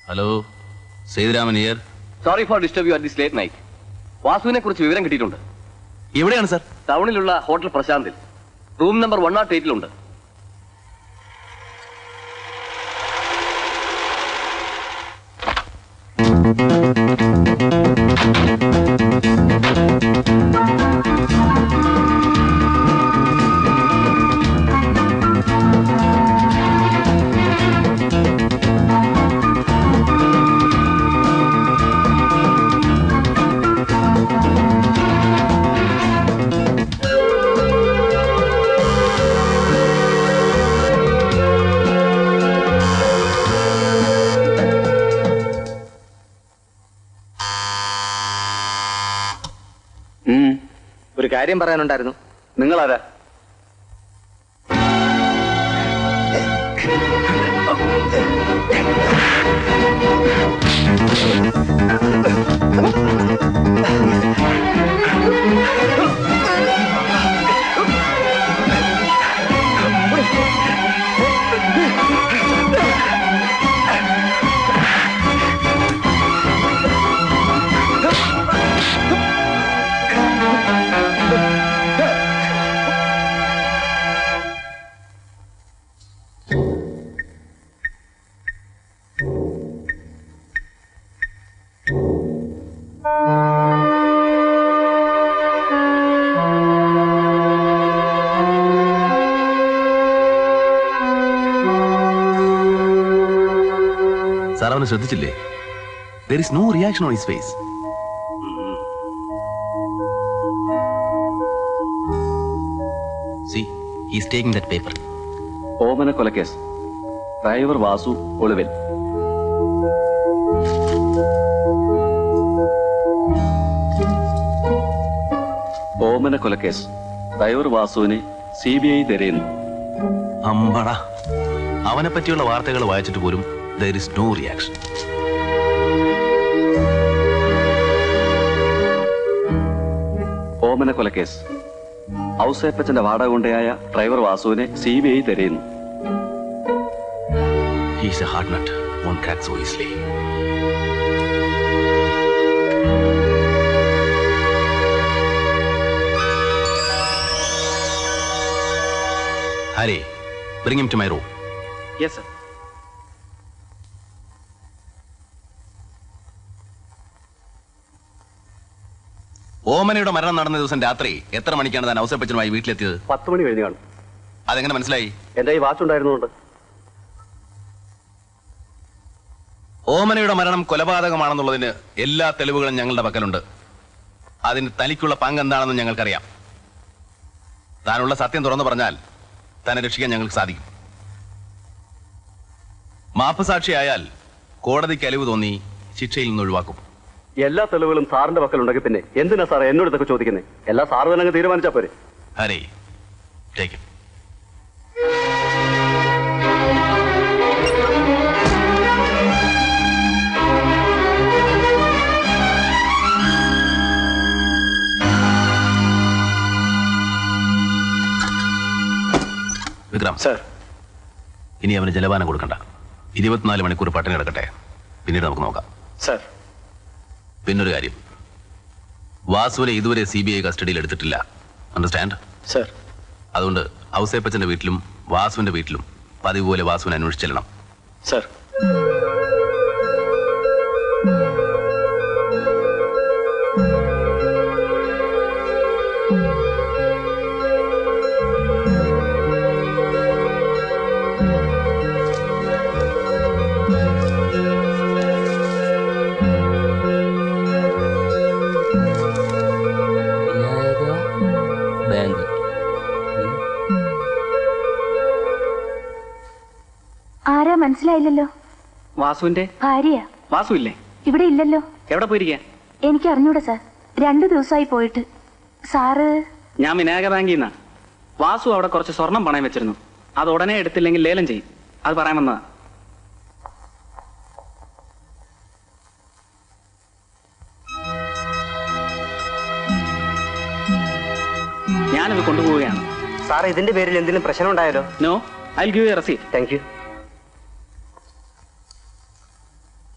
Hello, Sethuraman here. Sorry for disturb you at this late night. വാസുവിനെ കുറിച്ച് വിവരം കിട്ടിയിട്ടുണ്ട്. എവിടെയാണ് സർ? ടൗണിലുള്ള ഹോട്ടൽ പ്രശാന്തിൽ റൂം നമ്പർ 108 ഒരു കാര്യം പറയാനുണ്ടായിരുന്നു. നിങ്ങളാരാ? സാർ അവനെ ശ്രദ്ധിച്ചില്ലേ? There is no reaction on his face. See, he is taking that paper. ഓമന കൊലക്കേസ്, ഡ്രൈവർ വാസു ഒളിവിൽ. ഓമന കൊലക്കേസ്, ഡ്രൈവർ വാസുവിനെ CBI തിരയുന്നു. അമ്പട, അവനെ പറ്റിയുള്ള വാർത്തകൾ വായിച്ചിട്ട് പോലും there is no reaction. ഓമന കൊലക്കേസ്, ഔസേപ്പച്ചന്റെ വാടക കൊണ്ടയായ ഡ്രൈവർ വാസുവിനെ CBI തിരയുന്നു. He is a hard nut, won't crack so easily. Hari, bring him to my room. Yes, sir. ഓമനയുടെ മരണം നടന്ന ദിവസം രാത്രി എത്ര മണിക്കാണ് താൻ ഔസേപ്പച്ചനുമായി വീട്ടിലെത്തിയത്? 10 മണി കഴിഞ്ഞു കാണും. അതെങ്ങനെ മനസ്സിലായി? എന്റെ ഈ വാച്ച് ഉണ്ടായിരുന്നുകൊണ്ട്. ഓമനയുടെ മരണം കൊലപാതകമാണെന്നുള്ളതിന് എല്ലാ തെളിവുകളും ഞങ്ങളുടെ പക്കലുണ്ട്. അതിന് തനിക്കുള്ള പങ്ക് എന്താണെന്ന് ഞങ്ങൾക്കറിയാം. താനുള്ള സത്യം തുറന്നു പറഞ്ഞാൽ തന്നെ രക്ഷിക്കാൻ ഞങ്ങൾക്ക് സാധിക്കും. മാപ്പ് സാക്ഷിയായാൽ കോടതിക്ക് അലിവ് തോന്നി ശിക്ഷയിൽ നിന്ന് ഒഴിവാക്കും. എല്ലാ തെളിവുകളും സാറിന്റെ പക്കലുണ്ടെങ്കിൽ പിന്നെ എന്തിനാ സാറേ എന്നോട് ഇതൊക്കെ ചോദിക്കുന്നത്? എല്ലാം സാറ് തന്നെ തീരുമാനിച്ചാ പോരെ. Hari, take it. Vikram sir, ഇനി അവന് ജലപാനം കൊടുക്കണ്ട. 24 മണിക്കൂർ പട്ടിണി കിടക്കട്ടെ, പിന്നീട് നമുക്ക് നോക്കാം. സർ, പിന്നൊരു കാര്യം, വാസുവിനെ ഇതുവരെ CBI കസ്റ്റഡിയിൽ എടുത്തിട്ടില്ല. അണ്ടർസ്റ്റാൻഡ്? സർ. അതുകൊണ്ട് ഔസേപ്പച്ചന്റെ വീട്ടിലും വാസുവിന്റെ വീട്ടിലും പതിവ് പോലെ വാസുവിനെ അന്വേഷിച്ചെല്ലണം. സർ. ആരാ മനസ്സിലായില്ലല്ലോ? വാസുവിന്റെ ഭാര്യ. വാസു ഇല്ലേ? ഇവിടെ ഇല്ലല്ലോ. എവിടെ പോയിരിക്കാൻ? എനിക്ക് അറിഞ്ഞൂടാ സാർ, 2 ദിവസമായി പോയിട്ട്. സാറ്? ഞാൻ വിനായക ബാങ്കിൽ നിന്നാ. വാസു അവിടെ കുറച്ച് സ്വർണം പണയം വെച്ചിരുന്നു. അത് ഉടനെ എടുത്തില്ലെങ്കിൽ ലേലം ചെയ്യും. അത് പറയാൻ വന്നതാ. ഞാനത് കൊണ്ടുപോവുകയാണ്. സാർ, ഇതിന്റെ പേരിൽ എന്തെങ്കിലും പ്രശ്നം ഉണ്ടായാലോ? No, I will give you a receipt. Thank you.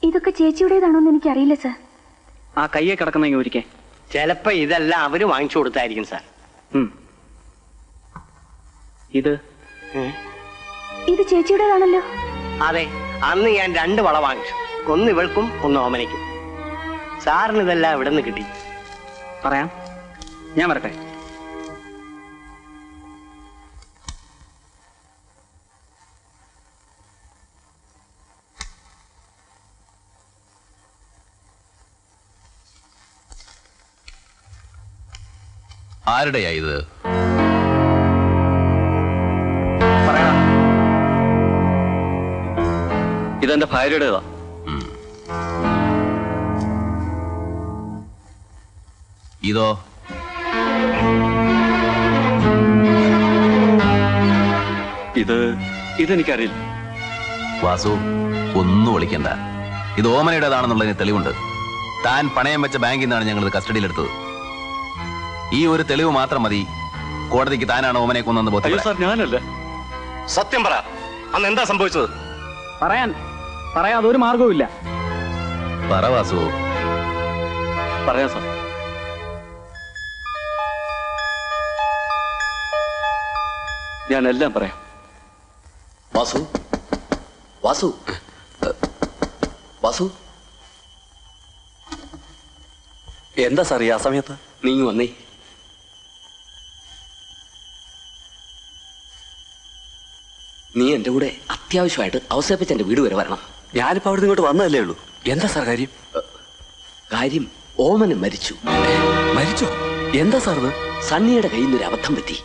ഇതൊക്കെ ചേച്ചിയുടേതാണോന്ന് എനിക്കറിയില്ല സാർ. ആ കയ്യെ കിടക്കുന്ന ഒരിക്കേ. ചിലപ്പോ ഇതെല്ലാം അവര് വാങ്ങിച്ചു കൊടുത്തായിരിക്കും സാർ. ഇത് ഇത് ചേച്ചിയുടേതാണല്ലോ. അതെ, അന്ന് ഞാൻ 2 വള വാങ്ങിച്ചു. ഒന്ന് ഇവൾക്കും ഒന്ന് ഓമനയ്ക്കും. സാറിന് ഇതെല്ലാം ഇവിടെ നിന്ന് കിട്ടി. പറയാം, ഞാൻ വരട്ടെ. ആരുടെയാ ഇത്? പറയാം, ഇതെന്റെ ഭാര്യയുടേതാ. ഇതോ? ഇതെനിക്കറിയില്ല. വാസു, ഒന്നും വിളിക്കണ്ട. ഇത് ഓമനയുടേതാണെന്നുള്ളതിന് തെളിവുണ്ട്. താൻ പണയം വെച്ച ബാങ്കിൽ നിന്നാണ് ഞങ്ങൾ കസ്റ്റഡിയിലെടുത്തത്. ഈ ഒരു തെളിവ് മാത്രം മതി കോടതിക്ക് താനാണ് ഓമനെ കൊന്നെന്ന് ബോധ്യപ്പെടാൻ. ഞാനല്ല. സത്യം പറ, അന്ന് എന്താ സംഭവിച്ചത്? പറയാൻ അതൊരു മാർഗവുമില്ല. പറ വാസു. പറയാം സാർ. ഞാനെല്ലാം പറയാം. വാസു, വാസു, വാസു, എന്താ സാർ ഈ ആ സമയത്ത്? നീ വന്നേ. നീ എന്റെ കൂടെ അത്യാവശ്യമായിട്ട് ഔസേപ്പച്ചന്റെ വീട് വരെ വരണം. ഞാനിപ്പോ അവിടെ ഇങ്ങോട്ട് വന്നതല്ലേ ഉള്ളൂ. എന്താ സാർ കാര്യം? കാര്യം, ഓമന മരിച്ചു. മരിച്ചോ? എന്താ സാർ ഇത്? സണ്ണിയുടെ കയ്യിൽ നിന്നൊരു അബദ്ധം പറ്റി.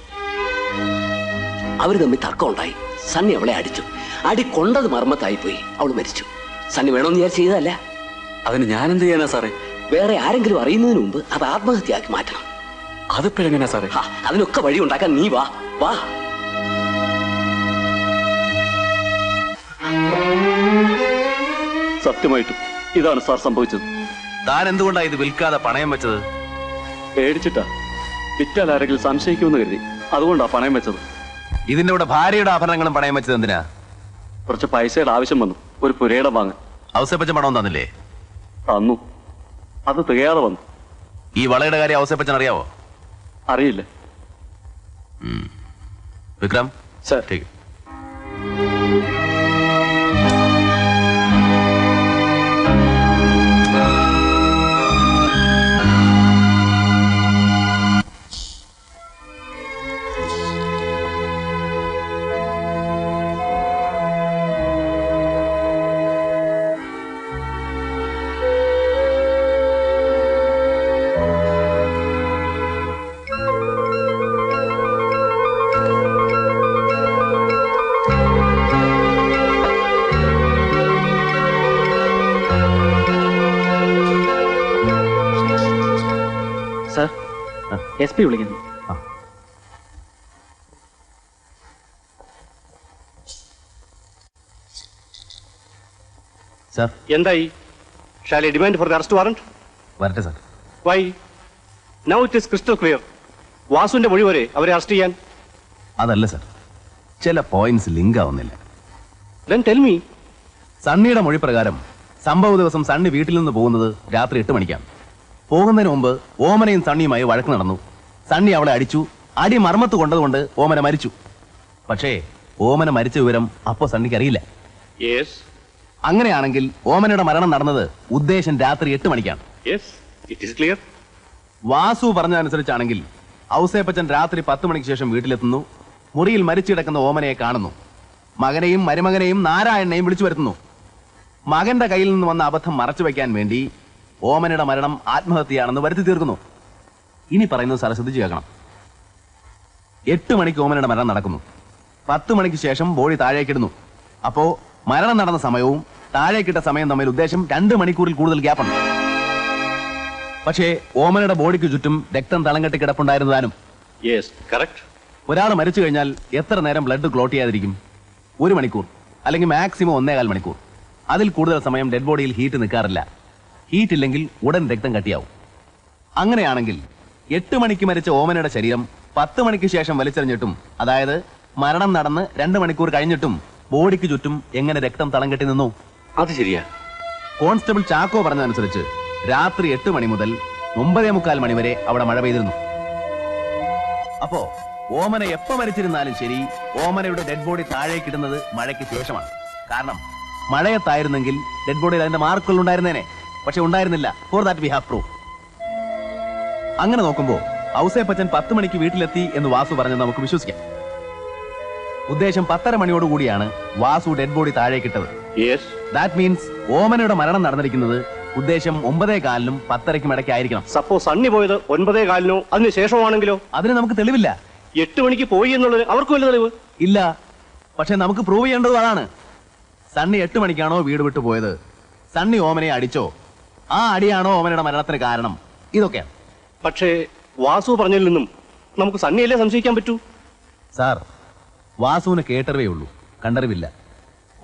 അവര് തമ്മിൽ തർക്കം ഉണ്ടായി. സണ്ണി അവളെ അടിച്ചു. അടി കൊണ്ടത് മർമ്മത്തായി പോയി. അവൾ മരിച്ചു. സണ്ണി വേണമെന്ന് വിചാരിച്ച് ചെയ്തതല്ല. അതിന് ഞാൻ എന്ത് ചെയ്യാനാ സാറേ? വേറെ ആരെങ്കിലും അറിയുന്നതിന് മുമ്പ് അത് ആത്മഹത്യയാക്കി മാറ്റണം. അതിപ്പോഴെങ്ങനെയാ സാറേ? അതിനൊക്കെ വഴി ഉണ്ടാക്കാൻ നീ വാ വാ. സത്യമായിട്ടും ഇതാണ് സാർ സംഭവിച്ചത്. താൻ എന്തുകൊണ്ടാ ഇത് വിൽക്കാതെ പണയം വെച്ചത്? പേടിച്ചിട്ടാ. വിറ്റാൽ ആരെങ്കിലും സംശയിക്കുമെന്ന് കരുതി. അതുകൊണ്ടാ പണയം വെച്ചത്. ഇതിന്റെ കൂടെ ഭാര്യയുടെ ആഭരണങ്ങളും പണയം വെച്ചത് എന്തിനാ? കുറച്ച് പൈസയുടെ ആവശ്യം വന്നു. ഒരു പുരയിടം വാങ്ങാൻ. ഔസേപ്പച്ച പണവും തന്നില്ലേ? തന്നു. അത് തികയാതെ വന്നു. ഈ വളയുടെ കാര്യം ഔസേപ്പച്ചൻ അറിയാവോ? അറിയില്ല. വിക്രം സർ. ठीक। സർ, SP വിളിക്കുന്നു. സാർ, എന്തായി? Shall I demand for the arrest warrant? വരട്ടെ sir. Why? Now it is crystal clear. വാസുവിന്റെ മൊഴി വരെ അവരെ അറസ്റ്റ് ചെയ്യാൻ. അതല്ല സാർ, ചില പോയിന്റ്സ് ലിങ്ക് ആവുന്നില്ല. Then tell me. സണ്ണിയുടെ മൊഴി പ്രകാരം സംഭവ ദിവസം സണ്ണി വീട്ടിൽ നിന്ന് പോകുന്നത് രാത്രി 8 മണിക്കാണ്. പോകുന്നതിന് മുമ്പ് ഓമനയും സണ്ണിയുമായി വഴക്ക് നടന്നു. സണ്ണി അവളെ അടിച്ചു. അടി മർമ്മത്ത് കൊണ്ടതുകൊണ്ട് ഓമന മരിച്ചു. പക്ഷേ ഓമന മരിച്ച വിവരം അപ്പോ സണ്ണിക്ക് അറിയില്ല. Yes. അങ്ങനെയാണെങ്കിൽ ഓമനയുടെ മരണം നടന്നത് ഉദ്ദേശം രാത്രി 8 മണിക്കാണ്. Yes. It is clear. Vasu പറഞ്ഞതനുസരിച്ചാണെങ്കിൽ Ouseppachan രാത്രി 10 മണിക്ക് ശേഷം വീട്ടിലെത്തുന്നു. മുറിയിൽ മരിച്ചു കിടക്കുന്ന ഓമനയെ കാണുന്നു. മകനെയും മരുമകനെയും നാരായണനെയും വിളിച്ചു വരുത്തുന്നു. മകന്റെ കയ്യിൽ നിന്ന് വന്ന അബദ്ധം മറച്ചു വയ്ക്കാൻ വേണ്ടി ഓമനയുടെ മരണം ആത്മഹത്യയാണെന്ന് വരുത്തി തീർക്കുന്നു. ഇനി പറയുന്നത് സാർ ശ്രദ്ധിച്ചു കേൾക്കണം. 8 മണിക്ക് ഓമനയുടെ മരണം നടക്കുന്നു. 10 മണിക്ക് ശേഷം ബോഡി താഴേക്കിടുന്നു. അപ്പോ മരണം നടന്ന സമയവും താഴേക്കിട്ട സമയം തമ്മിൽ ഉദ്ദേശം 2 മണിക്കൂറിൽ കൂടുതൽ ഗ്യാപ്പുണ്ട്. പക്ഷേ ഓമനയുടെ ബോഡിക്ക് ചുറ്റും രക്തം തളം കെട്ടി കിടപ്പുണ്ടായിരുന്നതാനും. Yes. Correct. ഒരാൾ മരിച്ചു കഴിഞ്ഞാൽ എത്ര നേരം ബ്ലഡ് ക്ലോട്ട് ചെയ്യാതിരിക്കും? 1 മണിക്കൂർ, അല്ലെങ്കിൽ മാക്സിമം 1.25 മണിക്കൂർ. അതിൽ കൂടുതൽ സമയം ഡെഡ് ബോഡിയിൽ ഹീറ്റ് നിൽക്കാറില്ല. ഹീറ്റ് ഇല്ലെങ്കിൽ ഉടൻ രക്തം കട്ടിയാവും. അങ്ങനെയാണെങ്കിൽ 8 മണിക്ക് മരിച്ച ഓമനയുടെ ശരീരം 10 മണിക്ക് ശേഷം വലിച്ചെറിഞ്ഞിട്ടും, അതായത് മരണം നടന്ന് 2 മണിക്കൂർ കഴിഞ്ഞിട്ടും ബോഡിക്ക് ചുറ്റും എങ്ങനെ രക്തം തളം കെട്ടി നിന്നു? അത് ശരിയാ. കോൺസ്റ്റബിൾ ചാക്കോ പറഞ്ഞതനുസരിച്ച് രാത്രി 8 മണി മുതൽ 9:45 മണി വരെ അവിടെ മഴ പെയ്തിരുന്നു. അപ്പോ ഓമന എപ്പോ മരിച്ചിരുന്നാലും ശരി, ഓമനയുടെ ഡെഡ് ബോഡി താഴേക്ക് ഇടുന്നത് മഴയ്ക്ക് ശേഷമാണ്. കാരണം മഴയത്തായിരുന്നെങ്കിൽ ഡെഡ് ബോഡിയിൽ അതിന്റെ മാർക്കുകൾ ഉണ്ടായിരുന്നേനെ. പക്ഷെ ഉണ്ടായിരുന്നില്ല. For that we have proof. അങ്ങനെ നോക്കുമ്പോ ഔസേപ്പച്ചൻ 10 മണിക്ക് വീട്ടിലെത്തി എന്ന് വാസു പറഞ്ഞത് നമുക്ക് വിശ്വസിക്കാം. ഉദ്ദേശം 10:30 മണിയോടുകൂടിയാണ് വാസു ഡെഡ് ബോഡി താഴേക്കിട്ടത്. ദാറ്റ് മീൻസ് ഓമനയുടെ മരണം നടന്നിരിക്കുന്നത് ഉദ്ദേശം 9:15-നും 10:30-ക്കും ഇടയ്ക്കായിരിക്കണം. സപ്പോസ് സണ്ണി പോയത് 9:15-നോ അതിന് ശേഷമാണെങ്കിലോ? അതിന് നമുക്ക് തെളിവില്ല. 8 മണിക്ക് പോയി എന്നുള്ളത് അവർക്ക് വല്ല തെളിവ് ഇല്ല. പക്ഷെ നമുക്ക് പ്രൂവ് ചെയ്യേണ്ടതും അതാണ്. സണ്ണി 8 മണിക്കാണോ വീട് വിട്ടു പോയത്? സണ്ണി ഓമനയെ അടിച്ചോ? ആ അടിയാണോ ഓമനയുടെ മരണത്തിന് കാരണം? ഇതൊക്കെയാണ്. പക്ഷേ വാസു പറഞ്ഞതിൽ നിന്നും നമുക്ക് സണ്ണിയല്ലേ സംശയിക്കാൻ പറ്റൂ? സാർ, വാസുവിന് കേട്ടറിവേ ഉള്ളൂ, കണ്ടറിവില്ല.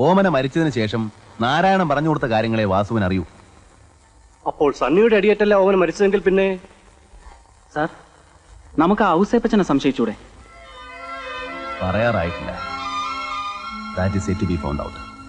ഓമന മരിച്ചതിന് ശേഷം നാരായണൻ പറഞ്ഞു കൊടുത്ത കാര്യങ്ങളെ വാസുവിന് അറിയൂ. അപ്പോൾ സണ്ണിയുടെ അടിയേറ്റല്ല ഓമന മരിച്ചതെങ്കിൽ പിന്നെ സാർ, നമുക്ക് ആ ഔസേപ്പച്ചനെ സംശയിച്ചൂടെ? പറയാറായിട്ടില്ല. That is yet to be found out.